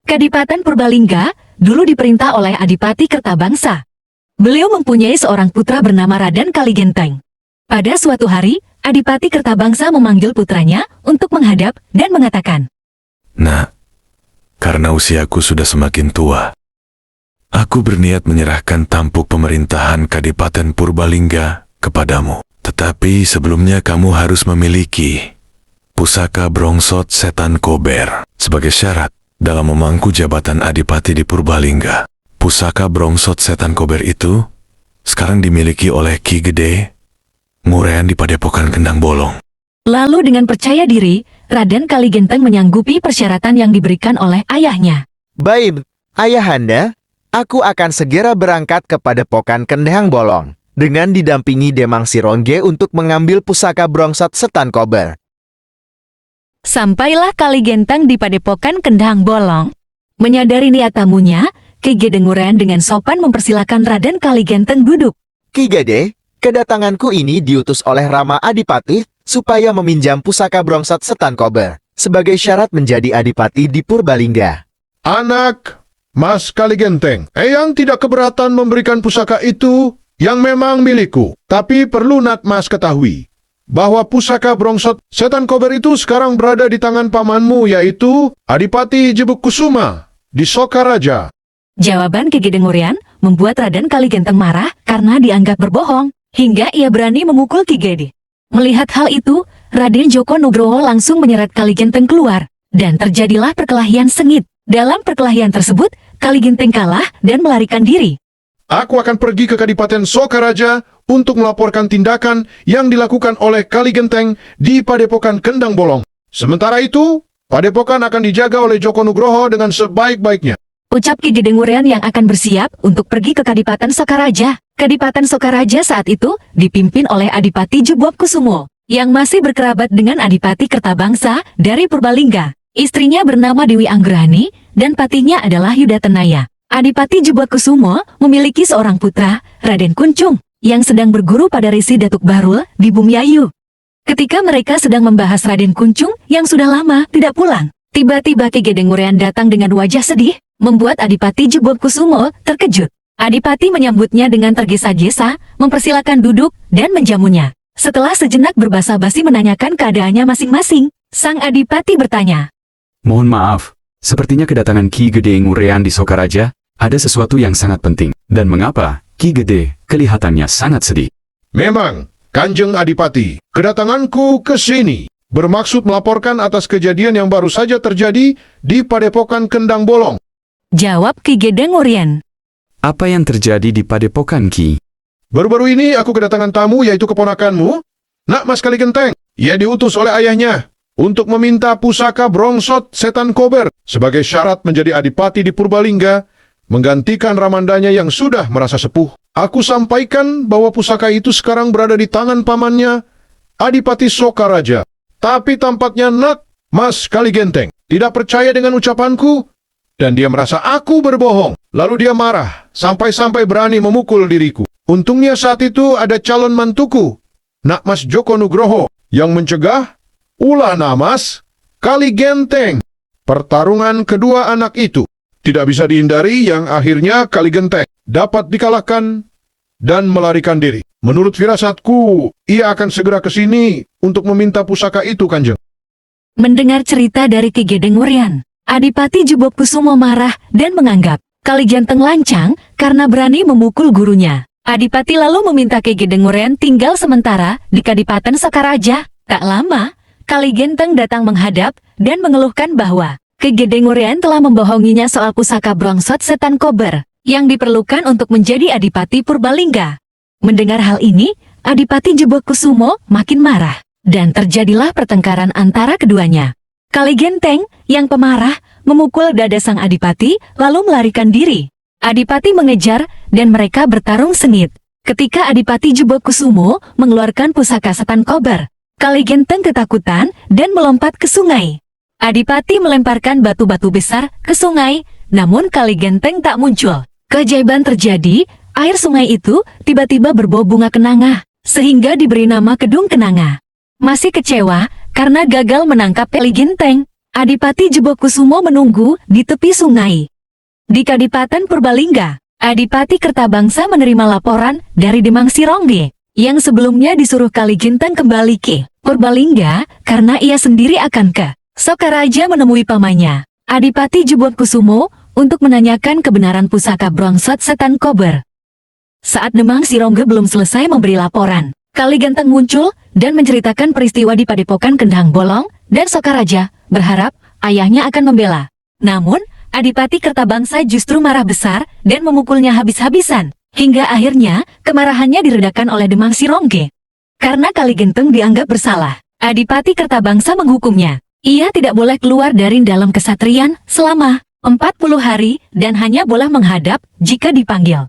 Kadipaten Purbalingga dulu diperintah oleh Adipati Kertabangsa. Beliau mempunyai seorang putra bernama Raden Kaligenteng. Pada suatu hari, Adipati Kertabangsa memanggil putranya untuk menghadap dan mengatakan, "Nak, karena usiaku sudah semakin tua, aku berniat menyerahkan tampuk pemerintahan Kadipaten Purbalingga kepadamu. Tetapi sebelumnya kamu harus memiliki pusaka Brongsot Setan Kober sebagai syarat dalam memangku jabatan Adipati di Purbalingga. Pusaka Brongsot Setan Kober itu sekarang dimiliki oleh Ki Gede Ngurean di Padepokan Kendang Bolong." Lalu dengan percaya diri, Raden Kaligenteng menyanggupi persyaratan yang diberikan oleh ayahnya. Baik, ayahanda, aku akan segera berangkat ke Padepokan Kendang Bolong dengan didampingi Demang Sirongge untuk mengambil pusaka Brongsot Setan Kober. Sampailah Kaligenteng di Padepokan Kendang Bolong. Menyadari niat tamunya, Ki Gede Ngurean dengan sopan mempersilakan Raden Kaligenteng duduk. Ki Gede, kedatanganku ini diutus oleh Rama Adipati supaya meminjam pusaka Brongsot Setan Kober sebagai syarat menjadi Adipati di Purbalingga. Anak Mas Kaligenteng, Eyang tidak keberatan memberikan pusaka itu yang memang milikku. Tapi perlu Nak Mas ketahui bahwa pusaka Brongsot Setan Kober itu sekarang berada di tangan pamanmu, yaitu Adipati Jebuk Kusuma di Sokaraja. Jawaban Ki Gede Ngurean membuat Raden Kaligenteng marah karena dianggap berbohong, hingga ia berani memukul Ki Gede. Melihat hal itu, Raden Joko Nugroho langsung menyeret Kaligenteng keluar, dan terjadilah perkelahian sengit. Dalam perkelahian tersebut, Kaligenteng kalah dan melarikan diri. Aku akan pergi ke Kadipaten Sokaraja untuk melaporkan tindakan yang dilakukan oleh Kaligenteng di Padepokan Kendang Bolong. Sementara itu, Padepokan akan dijaga oleh Joko Nugroho dengan sebaik-baiknya. Ucap Ki Gede Ngurean yang akan bersiap untuk pergi ke Kadipaten Sokaraja. Kadipaten Sokaraja saat itu dipimpin oleh Adipati Jebuk Kusumo, yang masih berkerabat dengan Adipati Kertabangsa dari Purbalingga. Istrinya bernama Dewi Anggrahani, dan patinya adalah Yuda Tenaya. Adipati Jebuk Kusumo memiliki seorang putra, Raden Kuncung, yang sedang berguru pada Risi Datuk Barul di Bumiayu. Ketika mereka sedang membahas Raden Kuncung yang sudah lama tidak pulang, tiba-tiba Ki Gede Ngurean datang dengan wajah sedih, membuat Adipati Jebuk Kusumo terkejut. Adipati menyambutnya dengan tergesa-gesa, mempersilakan duduk, dan menjamunya. Setelah sejenak berbasa-basi menanyakan keadaannya masing-masing, sang Adipati bertanya, "Mohon maaf, sepertinya kedatangan Ki Gede Ngurean di Sokaraja ada sesuatu yang sangat penting. Dan mengapa Ki Gede kelihatannya sangat sedih?" Memang, Kanjeng Adipati, kedatanganku ke sini bermaksud melaporkan atas kejadian yang baru saja terjadi di Padepokan Kendang Bolong. jawab Ki Gede Ngurean. Apa yang terjadi di Padepokan, Ki? Baru-baru ini aku kedatangan tamu, yaitu keponakanmu, Nak Mas Kaligenteng. Ia diutus oleh ayahnya untuk meminta pusaka Brongsot Setan Kober sebagai syarat menjadi Adipati di Purbalingga, menggantikan ramandanya yang sudah merasa sepuh. Aku sampaikan bahwa pusaka itu sekarang berada di tangan pamannya, Adipati Sokaraja. Tapi tampaknya Nak Mas Kaligenteng tidak percaya dengan ucapanku, dan dia merasa aku berbohong. Lalu dia marah, sampai-sampai berani memukul diriku. Untungnya saat itu ada calon mantuku, Nak Mas Joko Nugroho, yang mencegah. Ulah Mas Kaligenteng. Pertarungan kedua anak itu tidak bisa dihindari, yang akhirnya Kaligenteng dapat dikalahkan dan melarikan diri. Menurut firasatku, ia akan segera ke sini untuk meminta pusaka itu, Kanjeng. Mendengar cerita dari Ki Gede Ngurean, Adipati Jebuk Kusumo marah dan menganggap Kaligenteng lancang karena berani memukul gurunya. Adipati lalu meminta Ki Gede Ngurean tinggal sementara di Kadipaten Sokaraja. Tak lama, Kaligenteng datang menghadap dan mengeluhkan bahwa Ki Gede Ngurean telah membohonginya soal pusaka Brongsot Setan Kober yang diperlukan untuk menjadi Adipati Purbalingga. Mendengar hal ini, Adipati Jebuk Kusumo makin marah, dan terjadilah pertengkaran antara keduanya. Kaligenteng, yang pemarah, memukul dada sang Adipati, lalu melarikan diri. Adipati mengejar, dan mereka bertarung sengit. Ketika Adipati Jebuk Kusumo mengeluarkan pusaka Setan Kober, Kaligenteng ketakutan dan melompat ke sungai. Adipati melemparkan batu-batu besar ke sungai, namun Kaligenteng tak muncul. Keajaiban terjadi, air sungai itu tiba-tiba berbau bunga kenanga, sehingga diberi nama Kedung Kenanga. Masih kecewa karena gagal menangkap Kaligenteng, Adipati Jebokusumo menunggu di tepi sungai. Di Kadipaten Purbalingga, Adipati Kertabangsa menerima laporan dari Demang Sirongge yang sebelumnya disuruh Kali Genteng kembali ke Purbalingga karena ia sendiri akan ke Sokaraja menemui pamannya, Adipati Jebokusumo, untuk menanyakan kebenaran pusaka Brongsot Setan Kober. Saat Demang Sirongge belum selesai memberi laporan, Kali Genteng muncul dan menceritakan peristiwa di Padepokan Kendhang Bolong, dan Sokaraja berharap ayahnya akan membela. Namun, Adipati Kertabangsa justru marah besar dan memukulnya habis-habisan, hingga akhirnya kemarahannya diredakan oleh Demang Sirongge. Karena Kali Genteng dianggap bersalah, Adipati Kertabangsa menghukumnya. Ia tidak boleh keluar dari dalam kesatrian selama 40 hari dan hanya boleh menghadap jika dipanggil.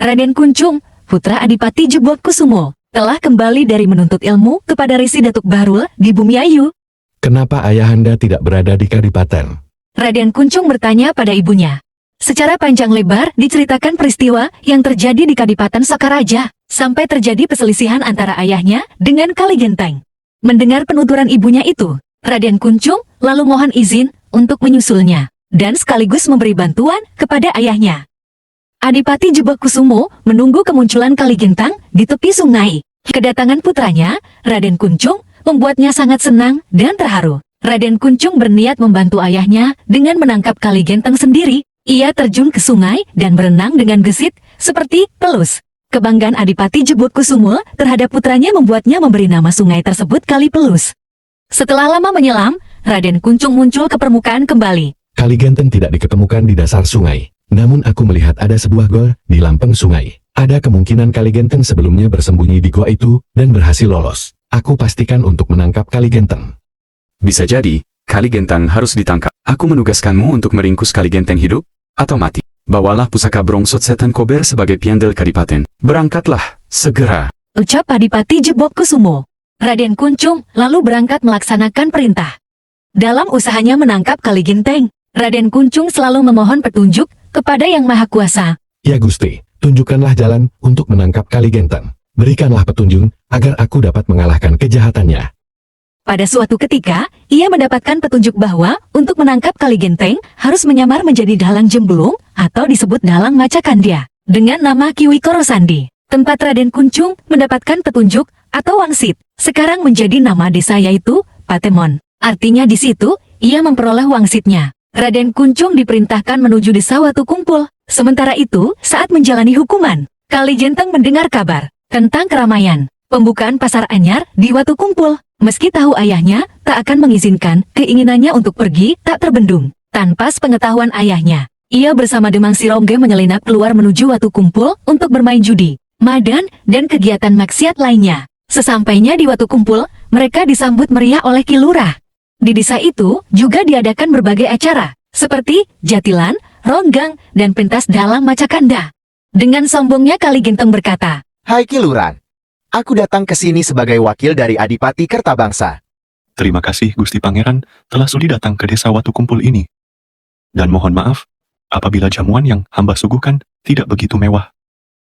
Raden Kuncung, putra Adipati Jebokusumo, telah kembali dari menuntut ilmu kepada Resi Datuk Bahrul di Bumiayu. Kenapa ayahanda tidak berada di Kadipaten? Raden Kuncung bertanya pada ibunya. Secara panjang lebar diceritakan peristiwa yang terjadi di Kadipaten Sokaraja, sampai terjadi perselisihan antara ayahnya dengan Kali Genteng. Mendengar penuturan ibunya itu, Raden Kuncung lalu mohon izin untuk menyusulnya, dan sekaligus memberi bantuan kepada ayahnya. Adipati Jebokusumo menunggu kemunculan Kali Genteng di tepi sungai. Kedatangan putranya, Raden Kuncung, membuatnya sangat senang dan terharu. Raden Kuncung berniat membantu ayahnya dengan menangkap Kali Genteng sendiri. Ia terjun ke sungai dan berenang dengan gesit seperti pelus. Kebanggaan Adipati Jebokusumo terhadap putranya membuatnya memberi nama sungai tersebut Kali Pelus. Setelah lama menyelam, Raden Kuncung muncul ke permukaan kembali. Kali Genteng tidak diketemukan di dasar sungai. Namun aku melihat ada sebuah gua di lampeng sungai. Ada kemungkinan Kali Genteng sebelumnya bersembunyi di gua itu dan berhasil lolos. Aku pastikan untuk menangkap Kali Genteng. Bisa jadi, Kali Genteng harus ditangkap. Aku menugaskanmu untuk meringkus Kali Genteng hidup atau mati. Bawalah pusaka Brongsot Setan Kober sebagai piandel Kadipaten. Berangkatlah, segera. Ucap Adipati Jebokusumo. Raden Kuncung lalu berangkat melaksanakan perintah. Dalam usahanya menangkap Kali Genteng, Raden Kuncung selalu memohon petunjuk kepada Yang Maha Kuasa. Ya Gusti, tunjukkanlah jalan untuk menangkap Kali Genteng. Berikanlah petunjuk agar aku dapat mengalahkan kejahatannya. Pada suatu ketika, ia mendapatkan petunjuk bahwa untuk menangkap Kali Genteng harus menyamar menjadi dalang Jembulung atau disebut dalang Macakandia dengan nama Kiwi Korosandi. Tempat Raden Kuncung mendapatkan petunjuk atau wangsit sekarang menjadi nama desa yaitu Patemon. Artinya di situ ia memperoleh wangsitnya. Raden Kuncung diperintahkan menuju desa Watu Kumpul. Sementara itu, saat menjalani hukuman, Kali Genteng mendengar kabar tentang keramaian pembukaan pasar anyar di Watu Kumpul. Meski tahu ayahnya tak akan mengizinkan keinginannya untuk pergi tak terbendung. Tanpa sepengetahuan ayahnya, ia bersama Demang Sirongge menyelinap keluar menuju Watu Kumpul untuk bermain judi, madan, dan kegiatan maksiat lainnya. Sesampainya di Watu Kumpul, mereka disambut meriah oleh Ki Lurah. Di desa itu juga diadakan berbagai acara, seperti jatilan, ronggang, dan pentas dalang Macakanda. Dengan sombongnya Kali Genteng berkata, Hai Ki Lurah, aku datang ke sini sebagai wakil dari Adipati Kertabangsa. Terima kasih Gusti Pangeran telah sudi datang ke desa Watu Kumpul ini. Dan mohon maaf, apabila jamuan yang hamba suguhkan tidak begitu mewah.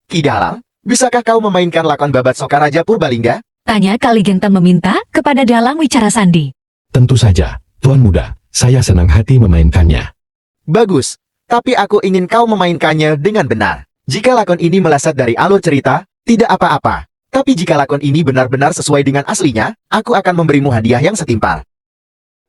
Ki Dalang, bisakah kau memainkan lakon babat Sokaraja Purbalingga? Tanya Kali Genteng meminta kepada Dalang Wicarasandi. Tentu saja, Tuan Muda, saya senang hati memainkannya. Bagus, tapi aku ingin kau memainkannya dengan benar. Jika lakon ini meleset dari alur cerita, tidak apa-apa. Tapi jika lakon ini benar-benar sesuai dengan aslinya, aku akan memberimu hadiah yang setimpal.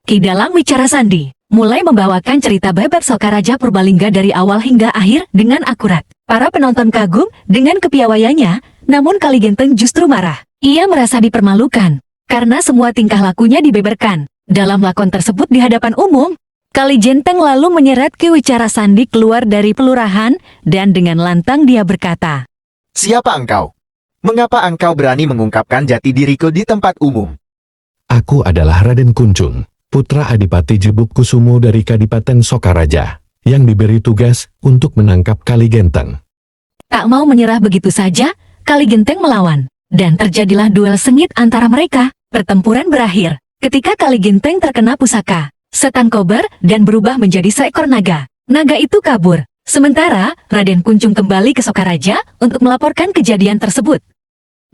Ki Dalang Wicarasandi mulai membawakan cerita babat Sokaraja Purbalingga dari awal hingga akhir dengan akurat. Para penonton kagum dengan kepiawaiannya, namun Kali Genteng justru marah. Ia merasa dipermalukan karena semua tingkah lakunya dibeberkan dalam lakon tersebut di hadapan umum. Kali Genteng lalu menyeret Ki Wicarasandi keluar dari pelurahan dan dengan lantang dia berkata, Siapa engkau? Mengapa engkau berani mengungkapkan jati diriku di tempat umum? Aku adalah Raden Kuncung, putra Adipati Jebokusumo dari Kadipaten Sokaraja, yang diberi tugas untuk menangkap Kali Genteng. Tak mau menyerah begitu saja, Kali Genteng melawan. Dan terjadilah duel sengit antara mereka. Pertempuran berakhir ketika Kali Genteng terkena pusaka Setan Kober dan berubah menjadi seekor naga. Naga itu kabur. Sementara, Raden Kuncung kembali ke Sokaraja untuk melaporkan kejadian tersebut.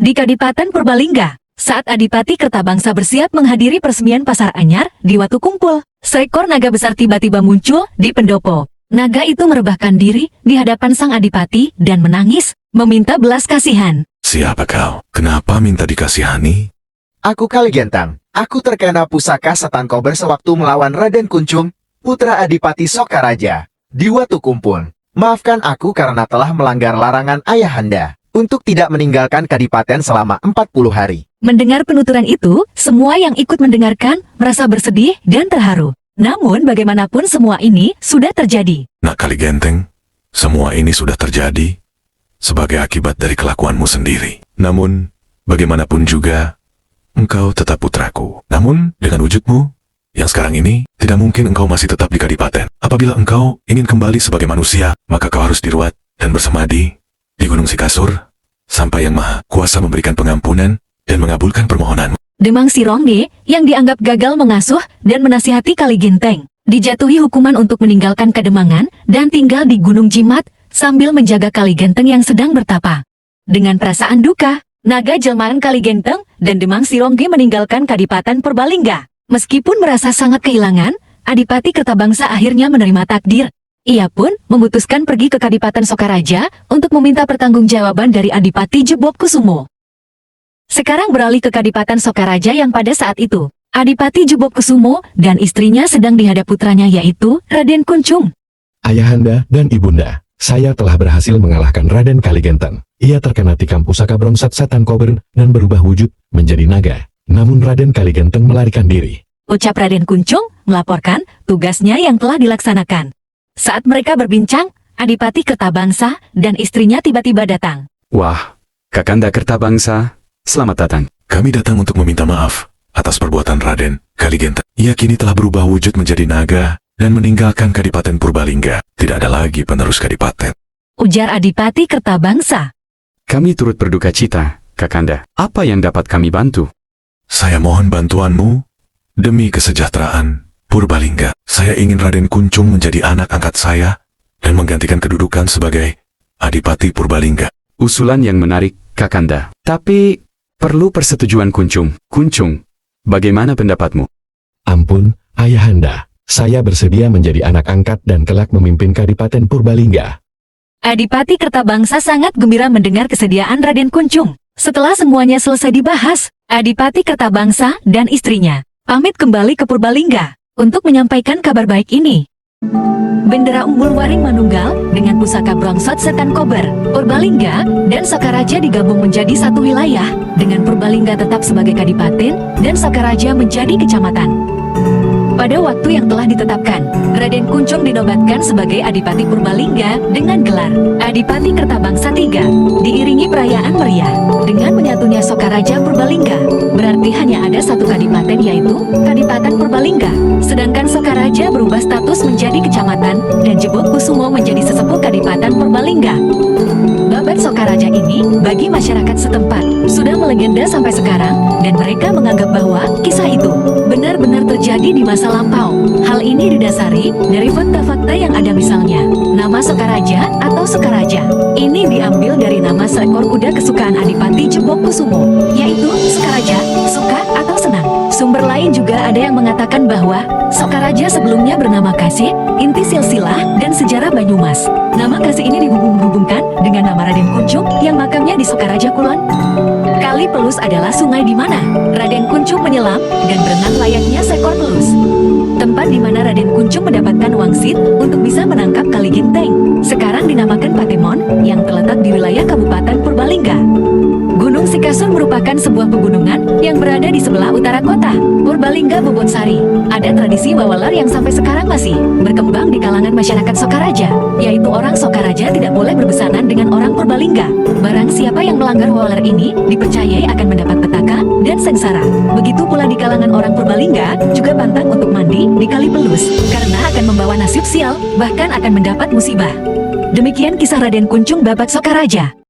Di Kadipaten Purbalingga, Saat Adipati Kertabangsa bersiap menghadiri peresmian Pasar Anyar di Watu Kumpul, seekor naga besar tiba-tiba muncul di pendopo. Naga itu merebahkan diri di hadapan sang Adipati dan menangis, meminta belas kasihan. Siapa kau? Kenapa minta dikasihani? Aku Kali Gentang. Aku terkena pusaka setan kober sewaktu melawan Raden Kuncung, putra Adipati Sokaraja, di Watu Kumpul. Maafkan aku karena telah melanggar larangan ayahanda untuk tidak meninggalkan kadipaten selama 40 hari. Mendengar penuturan itu, semua yang ikut mendengarkan merasa bersedih dan terharu. Namun bagaimanapun semua ini sudah terjadi. Nak Kali Genteng, semua ini sudah terjadi sebagai akibat dari kelakuanmu sendiri. Namun, bagaimanapun juga, engkau tetap putraku. Namun, dengan wujudmu yang sekarang ini, tidak mungkin engkau masih tetap di kadipaten. Apabila engkau ingin kembali sebagai manusia, maka kau harus diruat dan bersemadi di Gunung Sikasur, sampai Yang Maha Kuasa memberikan pengampunan dan mengabulkan permohonanmu. Demang Sirongge, yang dianggap gagal mengasuh dan menasihati Kali Genteng, dijatuhi hukuman untuk meninggalkan Kademangan dan tinggal di Gunung Jimat sambil menjaga Kali Genteng yang sedang bertapa. Dengan perasaan duka, naga jelmaan Kali Genteng dan Demang Sirongge meninggalkan Kadipaten Purbalingga. Meskipun merasa sangat kehilangan, Adipati Kertabangsa akhirnya menerima takdir. Ia pun memutuskan pergi ke Kadipaten Sokaraja untuk meminta pertanggungjawaban dari Adipati Jebobkusumo. Sekarang beralih ke Kadipaten Sokaraja yang pada saat itu, Adipati Jebobkusumo dan istrinya sedang dihadap putranya yaitu Raden Kuncung. Ayahanda dan ibunda, saya telah berhasil mengalahkan Raden Kali Genteng. Ia terkena tikam pusaka Brongsot Setan Kober dan berubah wujud menjadi naga. Namun Raden Kali Genteng melarikan diri. Ucap Raden Kuncung melaporkan tugasnya yang telah dilaksanakan. Saat mereka berbincang, Adipati Kertabangsa dan istrinya tiba-tiba datang. Wah, Kakanda Kertabangsa, selamat datang. Kami datang untuk meminta maaf atas perbuatan Raden Kali Genteng. Ia kini telah berubah wujud menjadi naga dan meninggalkan Kadipaten Purbalingga. Tidak ada lagi penerus Kadipaten. Ujar Adipati Kertabangsa. Kami turut berduka cita, Kakanda. Apa yang dapat kami bantu? Saya mohon bantuanmu demi kesejahteraan Purbalingga. Saya ingin Raden Kuncung menjadi anak angkat saya dan menggantikan kedudukan sebagai Adipati Purbalingga. Usulan yang menarik, Kakanda. Tapi, perlu persetujuan Kuncung. Kuncung, bagaimana pendapatmu? Ampun, Ayahanda. Saya bersedia menjadi anak angkat dan kelak memimpin Kadipaten Purbalingga. Adipati Kertabangsa sangat gembira mendengar kesediaan Raden Kuncung. Setelah semuanya selesai dibahas, Adipati Kertabangsa dan istrinya pamit kembali ke Purbalingga untuk menyampaikan kabar baik ini. Bendera Umbul Waring Manunggal dengan pusaka Brongsot Setan Kober, Purbalingga, dan Sokaraja digabung menjadi satu wilayah, dengan Purbalingga tetap sebagai kadipaten dan Sokaraja menjadi kecamatan. Pada waktu yang telah ditetapkan, Raden Kuncung dinobatkan sebagai Adipati Purbalingga dengan gelar Adipati Kertabangsa III, diiringi perayaan meriah dengan menyatunya Sokaraja Purbalingga. Berarti hanya ada satu kadipaten yaitu Kadipaten Purbalingga, sedangkan Sokaraja berubah status menjadi kecamatan dan Jebobkusumo menjadi sesepuh Kadipaten Purbalingga. Babat Sokaraja ini bagi masyarakat setempat sudah melegenda sampai sekarang dan mereka menganggap bahwa kisah itu benar-benar terjadi di masa lampau. Hal ini didasari dari fakta-fakta yang ada, misalnya nama Sokaraja atau Sokaraja ini diambil dari nama seekor kuda kesukaan Adipati Jebobkusumo, yaitu Sokaraja, suka atau senang. Sumber lain juga ada yang mengatakan bahwa Sokaraja sebelumnya bernama Kasih, inti silsilah dan sejarah Banyumas. Nama Kasih ini dihubung-hubungkan dengan nama Raden Kuncung yang makamnya di Sokaraja Kulon. Kali Pelus adalah sungai di mana Raden Kuncung menyelam dan berenang layaknya seekor pelus. Tempat di mana Raden Kuncung mendapatkan wangsit untuk bisa menangkap Kali Genteng. Sekarang dinamakan Patemon yang terletak di wilayah Kabupaten Purbalingga. Gunung Sikasur merupakan sebuah pegunungan yang berada di sebelah utara kota Purbalingga Bobotsari. Ada tradisi wawalar yang sampai sekarang masih berkembang di kalangan masyarakat Sokaraja, yaitu orang Sokaraja tidak boleh berbesanan dengan orang Purbalingga. Barang siapa yang melanggar wawalar ini dipercayai akan mendapat petaka dan sengsara. Begitu pula di kalangan orang Purbalingga juga pantang untuk mandi di Kali Pelus karena akan membawa nasib sial, bahkan akan mendapat musibah. Demikian kisah Raden Kuncung Babak Sokaraja.